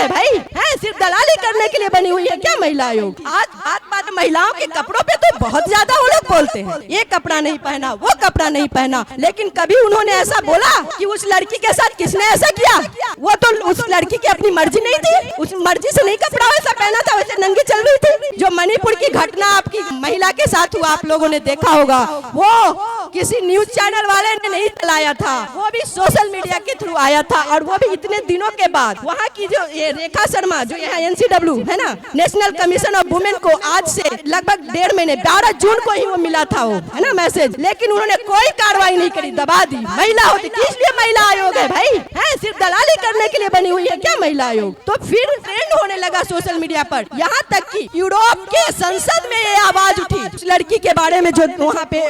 है भाई? है सिर्फ दलाली करने के लिए बनी हुई है क्या महिला आयोग? आज बात बात महिलाओं के कपड़ों पे तो बहुत ज्यादा वो लोग बोलते हैं, ये कपड़ा नहीं पहना, वो कपड़ा नहीं पहना, लेकिन कभी उन्होंने ऐसा बोला कि उस लड़की के साथ किसने ऐसा किया? वो तो उस लड़की की अपनी मर्जी नहीं थी, उस मर्जी से नहीं कपड़ा वैसा पहना था, वैसे नंगी चल रही थी। जो मणिपुर की घटना आपकी महिला के साथ हुआ, आप लोगों ने देखा होगा, वो किसी न्यूज चैनल वाले ने नहीं चलाया था, वो भी सोशल मीडिया के थ्रू आया था, और वो भी इतने दिनों के बाद। वहाँ की जो ये रेखा शर्मा जो यहाँ NCW है ना, नेशनल कमीशन ऑफ वुमेन को आज से लगभग 1.5 महीने 12 जून को ही वो मिला था वो, है ना मैसेज, लेकिन उन्होंने कोई कार्रवाई नहीं करी, दबा दी। महिला होती किस लिए महिला आयोग है भाई? है सिर्फ दलाली करने के लिए बनी हुई है क्या महिला आयोग? तो फिर ट्रेंड होने लगा सोशल मीडिया पर, यहाँ तक कि यूरोप के संसद में ये आवाज उठी उस लड़की के बारे में जो वहाँ पे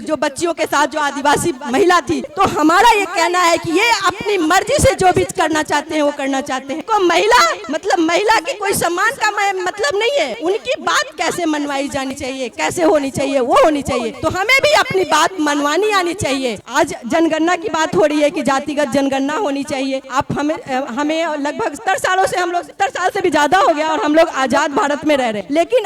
जो बच्चियों के साथ जो आदिवासी महिला थी। तो हमारा ये कहना है कि ये अपनी मर्जी से जो भी करना चाहते हैं वो करना चाहते हैं। को महिला मतलब महिला की कोई सम्मान का मतलब नहीं है, उनकी बात कैसे मनवाई जानी चाहिए, कैसे होनी चाहिए, वो होनी चाहिए। तो हमें भी अपनी बात मनवानी आनी चाहिए। आज जनगणना की बात हो रही है कि जातिगत जनगणना होनी चाहिए। आप हमें लगभग 70 सालों से, हम लोग 70 साल से भी ज्यादा हो गया और हम लोग आजाद भारत में रह रहे हैं, लेकिन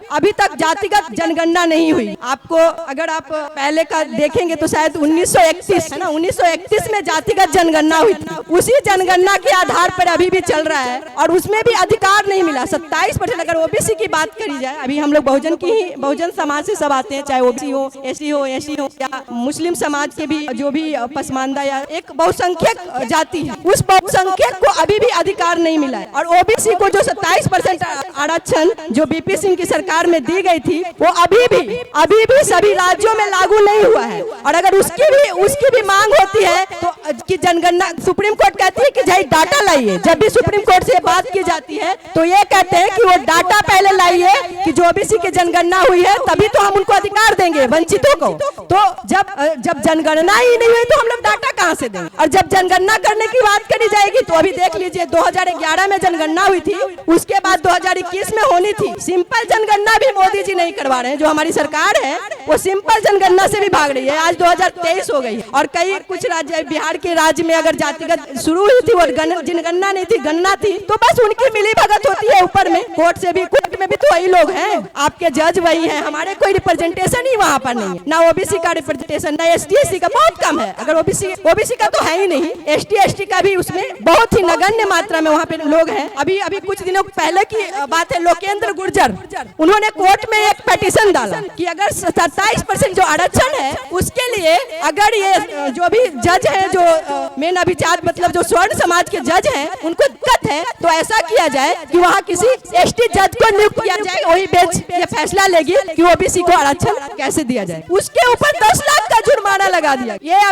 अभी तक जातिगत जनगणना नहीं हुई। आपको अगर आप पहले का देखेंगे तो शायद 1931 है ना, 1931 में जातिगत जनगणना हुई थी। उसी जनगणना के आधार पर अभी भी चल रहा है और उसमें भी अधिकार नहीं मिला। 27% अगर ओबीसी की बात करी जाए, अभी हम लोग बहुजन समाज से सब आते हैं, चाहे ओबीसी हो, एससी हो, एससी हो, या मुस्लिम समाज के भी जो भी पसमानदा या एक बहुसंख्यक जाति है, उस बहुसंख्यक को अभी भी अधिकार नहीं मिला है। और ओबीसी को जो 27% आरक्षण जो बीपी सिंह की सरकार में दी गई थी, वो अभी भी सभी राज्यों में लागू नहीं हुआ है। और अगर उसकी भी मांग होती है तो कि जनगणना, सुप्रीम कोर्ट कहती है कि भाई डाटा लाइए। जब भी सुप्रीम कोर्ट से बात की जाती है तो ये कहते हैं कि वो डाटा पहले लाइए कि जो ओबीसी की जनगणना हुई है, तभी तो हम उनको अधिकार देंगे वंचितों को। तो जब जनगणना ही नहीं हुई तो हम लोग डाटा कहाँ से देंगे? और जब जनगणना करने की बात करी जाएगी तो अभी देख लीजिए 2011 में जनगणना हुई थी, उसके बाद 2021 में होनी थी। सिंपल जनगणना भी मोदी जी नहीं करवा रहे हैं। जो हमारी सरकार है वो सिंपल जनगणना से भी भाग रही है। आज 2023 हो गई और कुछ राज्य, बिहार के राज्य में अगर जातिगत शुरू हुई थी और जनगणना नहीं थी, गणना थी, तो बस उनकी मिली भगत होती है ऊपर में। कोर्ट में भी तो वही लोग हैं, आपके जज वही हैं। हमारे कोई रिप्रेजेंटेशन ही वहाँ पर नहीं है, ना ओबीसी का रिप्रेजेंटेशन, ना ST/SC का, बहुत कम है। अगर ओबीसी का तो है ही नहीं, ST/ST का भी उसमें बहुत ही नगण्य मात्रा में वहाँ पे लोग हैं। अभी कुछ दिनों पहले की बात है, लोकेंद्र गुर्जर, उन्होंने कोर्ट में एक पिटीशन डाला कि अगर 27% जो आरक्षण है उसके लिए अगर ये जो भी जज है, जो मेन अभिजात मतलब जो स्वर्ण समाज के जज हैं, उनको दिक्कत है तो ऐसा किया जाए कि वहाँ किसी ST जज को नियुक्त किया जाए। वही बेंच ये फैसला लेगी कि ओबीसी को आरक्षण कैसे दिया जाए। उसके ऊपर 10 लाख का जुर्माना लगा दिया। ये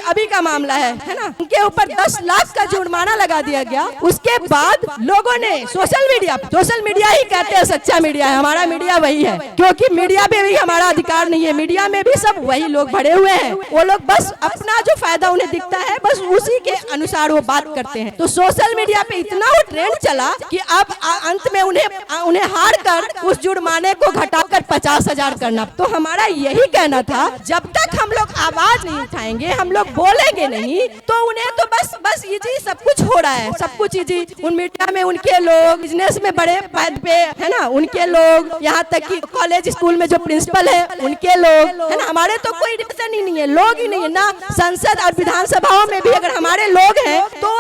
अभी का मामला है ना, उनके ऊपर 10 लाख का जुर्माना लगा दिया गया। उसके बाद लोगों ने सोशल मीडिया ही कहते हैं सच्चा मीडिया है, हमारा मीडिया वही है, क्योंकि मीडिया में भी हमारा अधिकार नहीं है। मीडिया में भी सब वही लोग भरे हुए हैं, वो लोग बस अपना जो फायदा उन्हें दिखता है बस उसी के अनुसार वो बात करते हैं। तो सोशल मीडिया पे इतना वो ट्रेंड चला कि अब अंत में उन्हें हार कर उस जुर्माने को घटाकर 50,000 करना। तो हमारा यही कहना था, जब तक हम लोग आवाज नहीं उठाएंगे, हम लोग बोलेंगे नहीं, तो उन्हें तो बस इजी सब कुछ हो रहा है, सब कुछ इजी। उन मीडिया में उनके लोग, बिजनेस में बड़े पद पे है ना उनके लोग, यहाँ तक कि कॉलेज स्कूल में जो प्रिंसिपल है उनके लोग, है ना। हमारे तो कोई रिलेशन ही नहीं है, लोग ही नहीं है ना। संसद और विधानसभाओं में भी अगर हमारे लोग हैं तो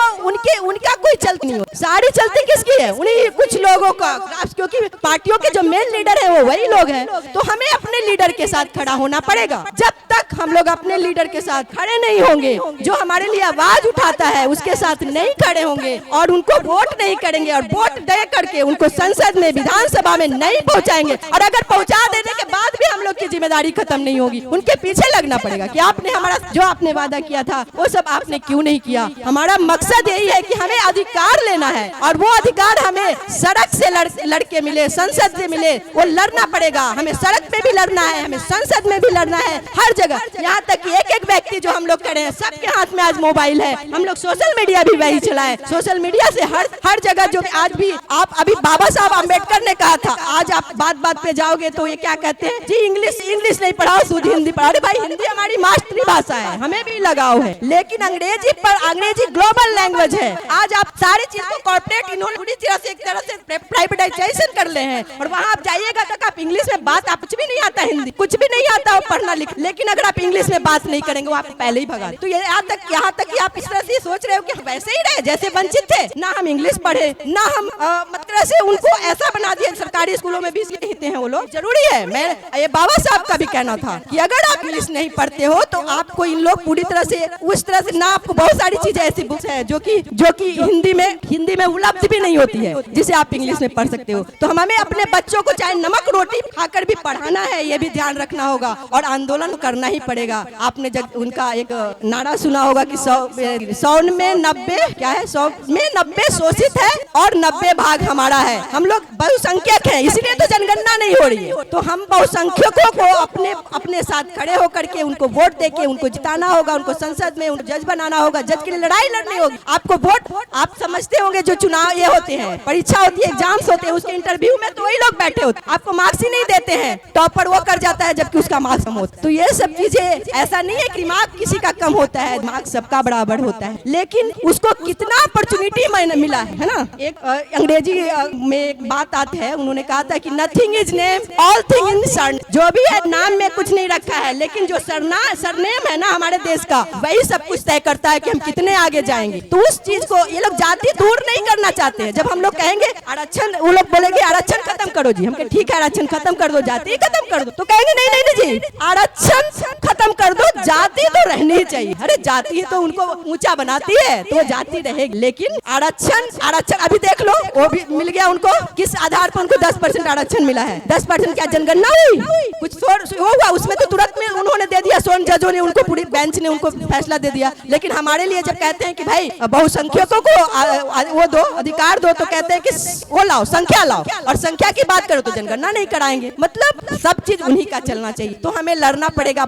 उनका कोई चलती नहीं हो। सारी चलती किसकी है? उन्हीं कुछ लोगों का, क्योंकि पार्टियों के जो मेन लीडर है वो वही लोग हैं। तो हमें अपने लीडर के साथ खड़ा होना पड़ेगा। जब तक हम लोग अपने लीडर के साथ खड़े नहीं होंगे, जो हमारे लिए आवाज उठाता है उसके साथ नहीं खड़े होंगे और उनको वोट नहीं करेंगे और वोट दे करके उनको संसद में, विधानसभा में नहीं पहुंचाएंगे, और अगर पहुंचा देने के बाद भी हम लोग की जिम्मेदारी खत्म नहीं होगी, उनके पीछे लगना पड़ेगा कि आपने हमारा जो आपने वादा किया था वो सब आपने क्यों नहीं किया। हमारा मकसद यही है कि हमें अधिकार लेना है और वो अधिकार हमें सड़क से लड़के मिले, संसद से मिले, वो लड़ना पड़ेगा। हमें सड़क पे भी लड़ना है, हमें संसद में भी लड़ना है, हर जगह। यहाँ तक कि एक व्यक्ति जो हम लोग करे हैं, सबके हाथ में आज मोबाइल है, हम लोग सोशल मीडिया भी वही चलाएं। सोशल मीडिया से हर जगह जो आज भी आप अभी बाबा साहब अम्बेडकर ने कहा था, आज आप बात पे जाओगे तो ये क्या कहते हैं जी, इंग्लिश नहीं पढ़ाओ, शुद्ध हिंदी पढ़ाओ। अरे भाई, हिंदी हमारी मातृभाषा है, हमें भी लगाव है, लेकिन अंग्रेजी ग्लोबल लैंग्वेज है। आज आप सारी चीज को कॉर्पोरेट इन्होंने पूरी तरह से एक तरह से प्राइवेटाइजेशन कर ले हैं। और वहाँ आप जाइएगा तक आप इंग्लिश में बात, आप कुछ भी नहीं आता, हिंदी कुछ भी नहीं आता पढ़ना लिखना, लेकिन अगर आप इंग्लिश में बात नहीं करेंगे वो आप पहले ही भगा। तो यहाँ तक कि आप इस तरह से सोच रहे हो कि वैसे ही रहे जैसे वंचित थे, ना हम इंग्लिश पढ़े, ना हम मतलब से उनको ऐसा बना दिया सरकारी स्कूलों में भी रहते हैं वो लोग। जरूरी है, मैं ये बाबा साहब का भी कहना था कि अगर आप इंग्लिश नहीं पढ़ते हो तो आपको इन लोग पूरी तरह से उस तरह से ना, आपको बहुत सारी चीजें ऐसी बुक्स है जो कि हिंदी में उपलब्ध भी नहीं होती है जिसे आप इंग्लिश में पढ़ सकते हो। तो हमें अपने बच्चों को चाहे नमक रोटी खाकर भी पढ़ाना है, ये भी ध्यान रखना होगा और आंदोलन करना ही पड़ेगा। आपने जब उनका एक नारा सुना होगा कि 100 में 90 क्या है, 100 में 90 शोषित है और 90 भाग हमारा है। हम लोग बहुसंख्यक हैं, इसलिए तो जनगणना नहीं हो रही है। तो हम बहुसंख्यकों को अपने साथ खड़े होकर के उनको वोट देके उनको जिताना होगा, उनको संसद में उनको जज बनाना होगा, जज के लिए लड़ाई लड़नी होगी। आपको वोट, आप समझते होंगे जो चुनाव ये होते हैं, परीक्षा होती है, एग्जाम्स होते हैं, उसके इंटरव्यू में तो वही लोग बैठे होते हैं, आपको मार्क्स ही नहीं देते हैं, टॉपर वो कर जाता है जबकि उसका मार्क्स कम होता है। तो ये सब चीजें, ऐसा नहीं है कि मार्क्स किसी का कम होता है, मार्क्स सबका बराबर होता है, लेकिन उसको कितना अपॉर्चुनिटी मिला है ना। एक अंग्रेजी में एक बात आती है, उन्होंने कहा था कि nothing is name, all thing in surname. जो भी है नाम में कुछ नहीं रखा है, लेकिन जो सरनेम है ना हमारे देश का, वही सब कुछ तय करता है कि हम कितने आगे जाएंगे। तो उस चीज को ये लोग जाति दूर नहीं करना चाहते हैं। जब हम लोग कहेंगे आरक्षण, वो लोग बोलेंगे आरक्षण खत्म करो जी, हम कहें ठीक है आरक्षण खत्म कर दो, जाति खत्म कर दो, तो कहेंगे नहीं नहीं नहीं जी, आरक्षण खत्म कर दो, जाति तो रहनी ही चाहिए। अरे जाति तो उनको ऊंचा बनाती है तो वो जाति रहेगी, लेकिन आरक्षण अभी देख लो, वो भी मिल गया उनको, किस आधार पर उनको 10% आरक्षण मिला है। 10% क्या जनगणना हुई, कुछ हुआ उसमें तो तुरंत में उन्होंने दे दिया, 100 जजों ने उनको, पूरी बेंच ने उनको फैसला दे दिया। लेकिन हमारे लिए जब कहते हैं कि भाई बहुसंख्यकों को वो दो अधिकार दो, तो कहते हैं कि वो लाओ, संख्या लाओ, और संख्या की बात करो तो जनगणना नहीं कराएंगे। मतलब सब चीज उन्हीं का चलना चाहिए, तो हमें लड़ना पड़ेगा।